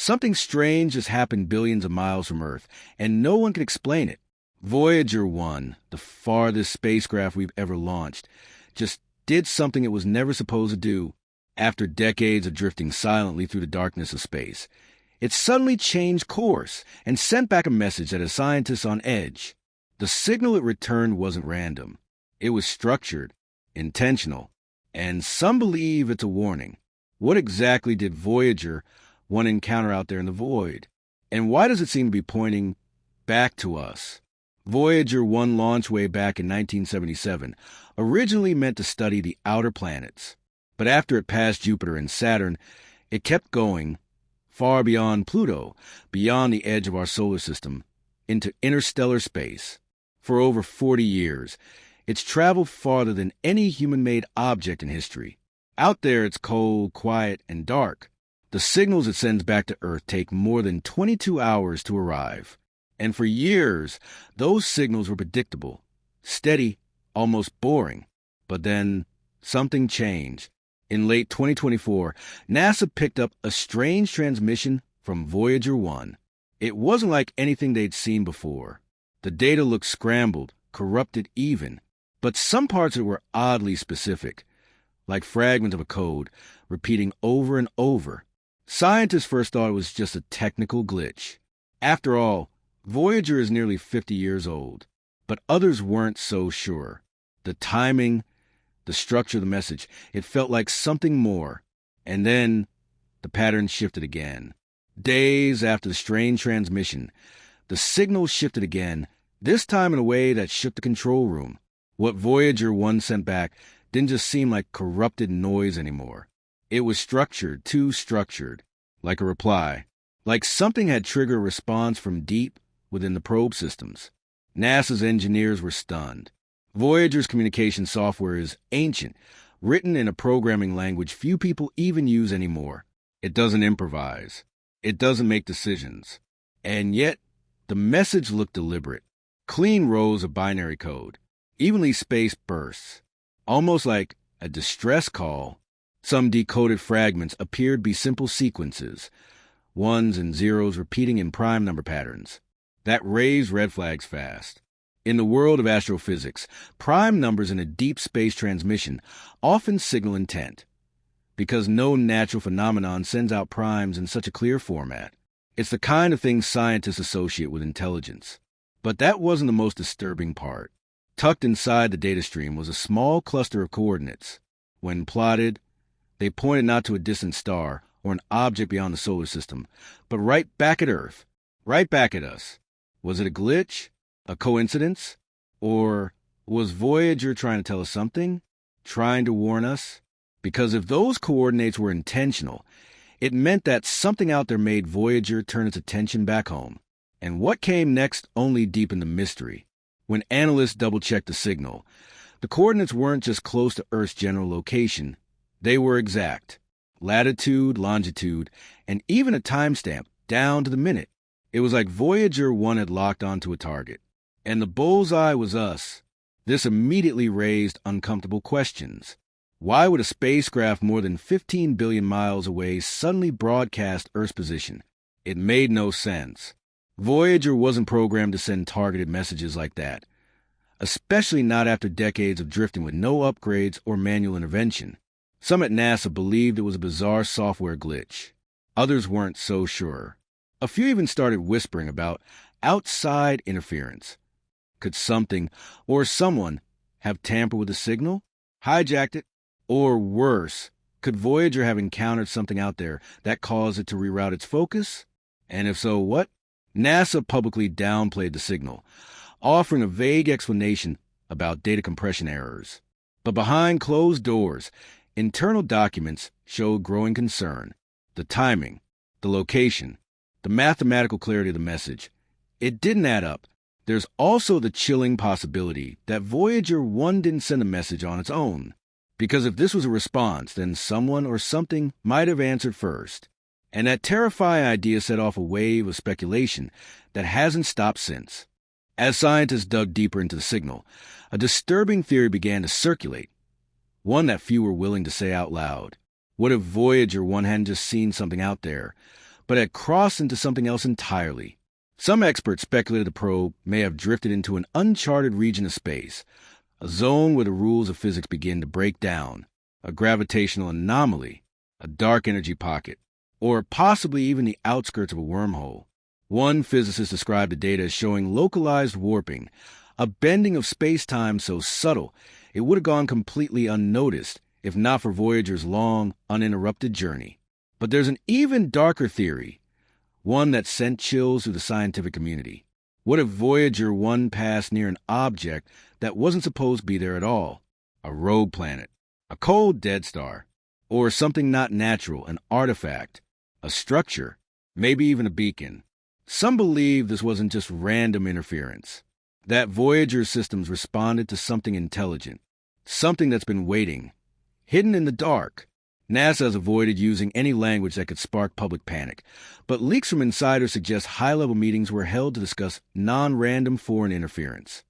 Something strange just happened billions of miles from Earth, and no one could explain it. Voyager 1, the farthest spacecraft we've ever launched, just did something it was never supposed to do. After decades of drifting silently through the darkness of space, it suddenly changed course and sent back a message that had scientists on edge. The signal it returned wasn't random. It was structured, intentional, and some believe it's a warning. What exactly did Voyager 1 encounter out there in the void? And why does it seem to be pointing back to us? Voyager 1 launched way back in 1977, originally meant to study the outer planets. But after it passed Jupiter and Saturn, it kept going far beyond Pluto, beyond the edge of our solar system, into interstellar space. For over 40 years, it's traveled farther than any human-made object in history. Out there, it's cold, quiet, and dark. The signals it sends back to Earth take more than 22 hours to arrive. And for years, those signals were predictable, steady, almost boring. But then, something changed. In late 2024, NASA picked up a strange transmission from Voyager 1. It wasn't like anything they'd seen before. The data looked scrambled, corrupted even, but some parts of it were oddly specific, like fragments of a code, repeating over and over. Scientists first thought it was just a technical glitch. After all, Voyager is nearly 50 years old, but others weren't so sure. The timing, the structure of the message, it felt like something more. And then the pattern shifted again. Days after the strange transmission, the signal shifted again, this time in a way that shook the control room. What Voyager 1 sent back didn't just seem like corrupted noise anymore. It was structured, too structured, like a reply, like something had triggered a response from deep within the probe systems. NASA's engineers were stunned. Voyager's communication software is ancient, written in a programming language few people even use anymore. It doesn't improvise. It doesn't make decisions. And yet, the message looked deliberate. Clean rows of binary code, evenly spaced bursts, almost like a distress call. Some decoded fragments appeared to be simple sequences, ones and zeros repeating in prime number patterns. That raised red flags fast. In the world of astrophysics, prime numbers in a deep space transmission often signal intent, because no natural phenomenon sends out primes in such a clear format. It's the kind of thing scientists associate with intelligence. But that wasn't the most disturbing part. Tucked inside the data stream was a small cluster of coordinates. When plotted, they pointed not to a distant star or an object beyond the solar system, but right back at Earth, right back at us. Was it a glitch? A coincidence? Or was Voyager trying to tell us something? Trying to warn us? Because if those coordinates were intentional, it meant that something out there made Voyager turn its attention back home. And what came next only deepened the mystery. When analysts double-checked the signal, the coordinates weren't just close to Earth's general location. They were exact. Latitude, longitude, and even a timestamp, down to the minute. It was like Voyager 1 had locked onto a target. And the bullseye was us. This immediately raised uncomfortable questions. Why would a spacecraft more than 15 billion miles away suddenly broadcast Earth's position? It made no sense. Voyager wasn't programmed to send targeted messages like that, especially not after decades of drifting with no upgrades or manual intervention. Some at NASA believed it was a bizarre software glitch. Others weren't so sure. A few even started whispering about outside interference. Could something or someone have tampered with the signal, hijacked it, or worse, could Voyager have encountered something out there that caused it to reroute its focus? And if so, what? NASA publicly downplayed the signal, offering a vague explanation about data compression errors. But behind closed doors, internal documents showed growing concern. The timing, the location, the mathematical clarity of the message. It didn't add up. There's also the chilling possibility that Voyager 1 didn't send a message on its own. Because if this was a response, then someone or something might have answered first. And that terrifying idea set off a wave of speculation that hasn't stopped since. As scientists dug deeper into the signal, a disturbing theory began to circulate, one that few were willing to say out loud. What if Voyager 1 hadn't just seen something out there, but had crossed into something else entirely. Some experts speculated the probe may have drifted into an uncharted region of space, a zone where the rules of physics begin to break down, a gravitational anomaly, a dark energy pocket, or possibly even the outskirts of a wormhole. One physicist described the data as showing localized warping, a bending of space-time so subtle it would have gone completely unnoticed if not for Voyager's long, uninterrupted journey. But there's an even darker theory, one that sent chills through the scientific community. What if Voyager 1 passed near an object that wasn't supposed to be there at all? A rogue planet, a cold dead star, or something not natural, an artifact, a structure, maybe even a beacon. Some believe this wasn't just random interference, that Voyager's systems responded to something intelligent, something that's been waiting, hidden in the dark. NASA has avoided using any language that could spark public panic, but leaks from insiders suggest high-level meetings were held to discuss non-random foreign interference.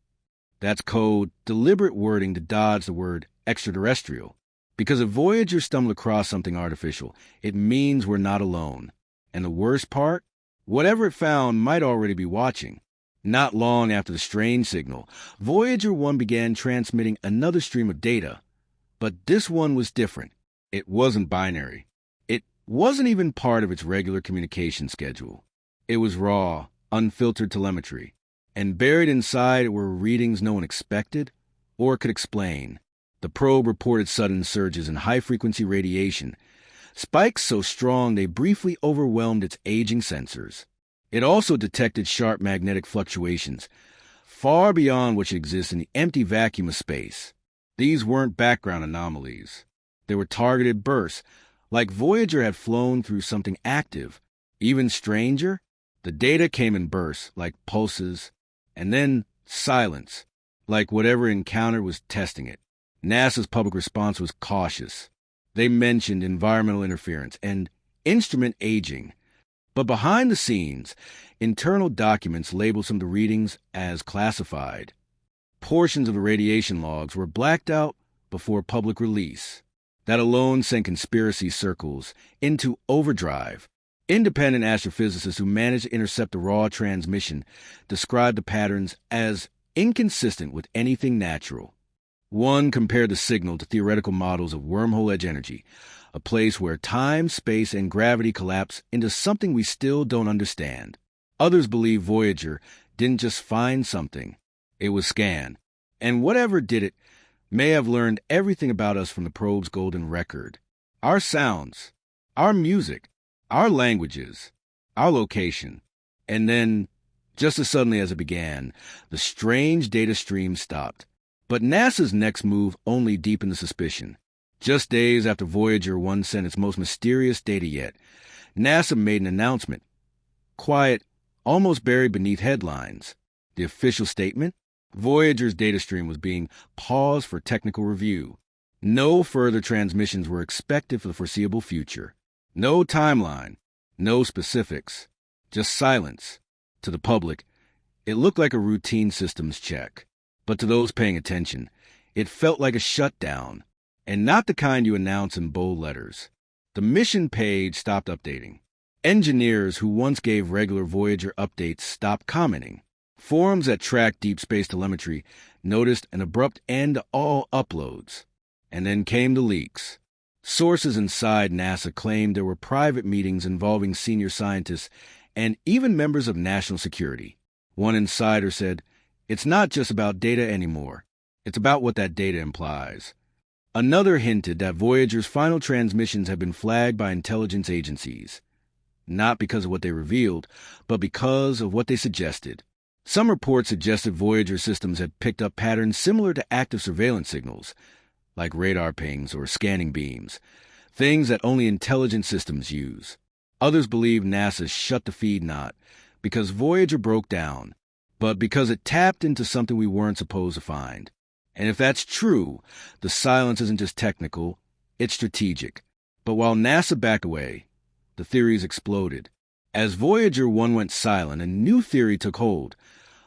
That's code, deliberate wording to dodge the word extraterrestrial. Because if Voyager stumbled across something artificial, it means we're not alone. And the worst part? Whatever it found might already be watching. Not long after the strange signal, Voyager 1 began transmitting another stream of data. But this one was different. It wasn't binary. It wasn't even part of its regular communication schedule. It was raw, unfiltered telemetry. And buried inside were readings no one expected or could explain. The probe reported sudden surges in high-frequency radiation, spikes so strong they briefly overwhelmed its aging sensors. It also detected sharp magnetic fluctuations, far beyond what exists in the empty vacuum of space. These weren't background anomalies. They were targeted bursts, like Voyager had flown through something active. Even stranger, the data came in bursts, like pulses, and then silence, like whatever encounter was testing it. NASA's public response was cautious. They mentioned environmental interference and instrument aging. But behind the scenes, internal documents labeled some of the readings as classified. Portions of the radiation logs were blacked out before public release. That alone sent conspiracy circles into overdrive. Independent astrophysicists who managed to intercept the raw transmission described the patterns as inconsistent with anything natural. One compared the signal to theoretical models of wormhole-edge energy, a place where time, space, and gravity collapse into something we still don't understand. Others believe Voyager didn't just find something. It was scanned. And whatever did it may have learned everything about us from the probe's golden record. Our sounds, our music, our languages, our location. And then, just as suddenly as it began, the strange data stream stopped. But NASA's next move only deepened the suspicion. Just days after Voyager 1 sent its most mysterious data yet, NASA made an announcement. Quiet, almost buried beneath headlines. The official statement? Voyager's data stream was being paused for technical review. No further transmissions were expected for the foreseeable future. No timeline, no specifics, just silence. To the public, it looked like a routine systems check. But to those paying attention, it felt like a shutdown, and not the kind you announce in bold letters. The mission page stopped updating. Engineers who once gave regular Voyager updates stopped commenting. Forums that track deep space telemetry noticed an abrupt end to all uploads. And then came the leaks. Sources inside NASA claimed there were private meetings involving senior scientists and even members of national security. One insider said, "It's not just about data anymore. It's about what that data implies." Another hinted that Voyager's final transmissions had been flagged by intelligence agencies. Not because of what they revealed, but because of what they suggested. Some reports suggested Voyager systems had picked up patterns similar to active surveillance signals, like radar pings or scanning beams, things that only intelligent systems use. Others believe NASA shut the feed not because Voyager broke down, but because it tapped into something we weren't supposed to find. And if that's true, the silence isn't just technical, it's strategic. But while NASA backed away, the theories exploded. As Voyager 1 went silent, a new theory took hold,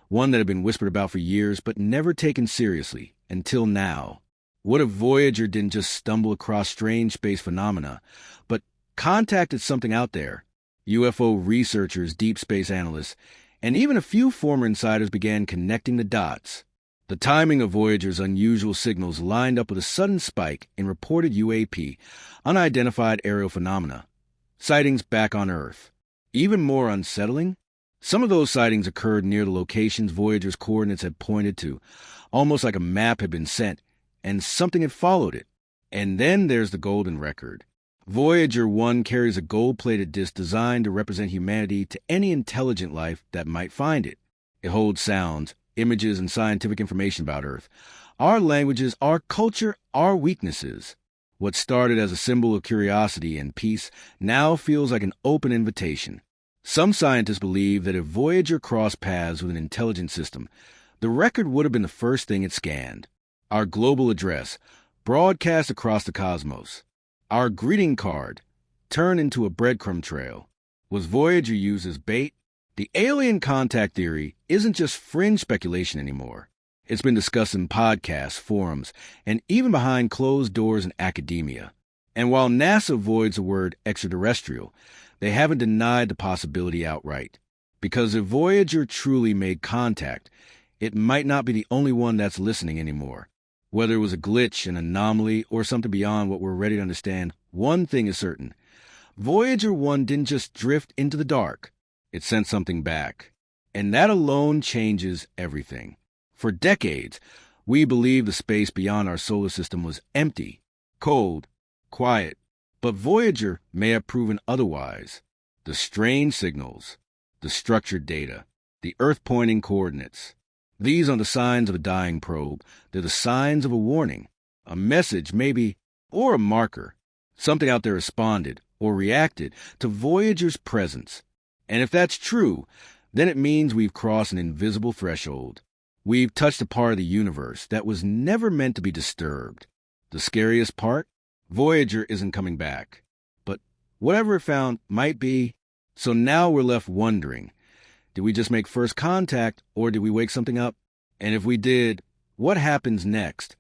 one that had been whispered about for years but never taken seriously, until now. What if Voyager didn't just stumble across strange space phenomena, but contacted something out there, UFO researchers, deep space analysts, and even a few former insiders began connecting the dots. The timing of Voyager's unusual signals lined up with a sudden spike in reported UAP, unidentified aerial phenomena, sightings back on Earth. Even more unsettling, some of those sightings occurred near the locations Voyager's coordinates had pointed to, almost like a map had been sent, and something had followed it. And then there's the golden record. Voyager 1 carries a gold-plated disc designed to represent humanity to any intelligent life that might find it. It holds sounds, images, and scientific information about Earth, our languages, our culture, our weaknesses. What started as a symbol of curiosity and peace now feels like an open invitation. Some scientists believe that if Voyager crossed paths with an intelligent system, the record would have been the first thing it scanned. Our global address, broadcast across the cosmos. Our greeting card, turned into a breadcrumb trail. Was Voyager used as bait? The alien contact theory isn't just fringe speculation anymore. It's been discussed in podcasts, forums, and even behind closed doors in academia. And while NASA avoids the word extraterrestrial, they haven't denied the possibility outright. Because if Voyager truly made contact, it might not be the only one that's listening anymore. Whether it was a glitch, an anomaly, or something beyond what we're ready to understand, one thing is certain. Voyager 1 didn't just drift into the dark. It sent something back. And that alone changes everything. For decades, we believed the space beyond our solar system was empty, cold, quiet. But Voyager may have proven otherwise. The strange signals, the structured data, the Earth-pointing coordinates. These aren't the signs of a dying probe. They're the signs of a warning, a message maybe, or a marker. Something out there responded or reacted to Voyager's presence. And if that's true, then it means we've crossed an invisible threshold. We've touched a part of the universe that was never meant to be disturbed. The scariest part? Voyager isn't coming back. But whatever it found might be. So now we're left wondering, did we just make first contact, or did we wake something up? And if we did, what happens next?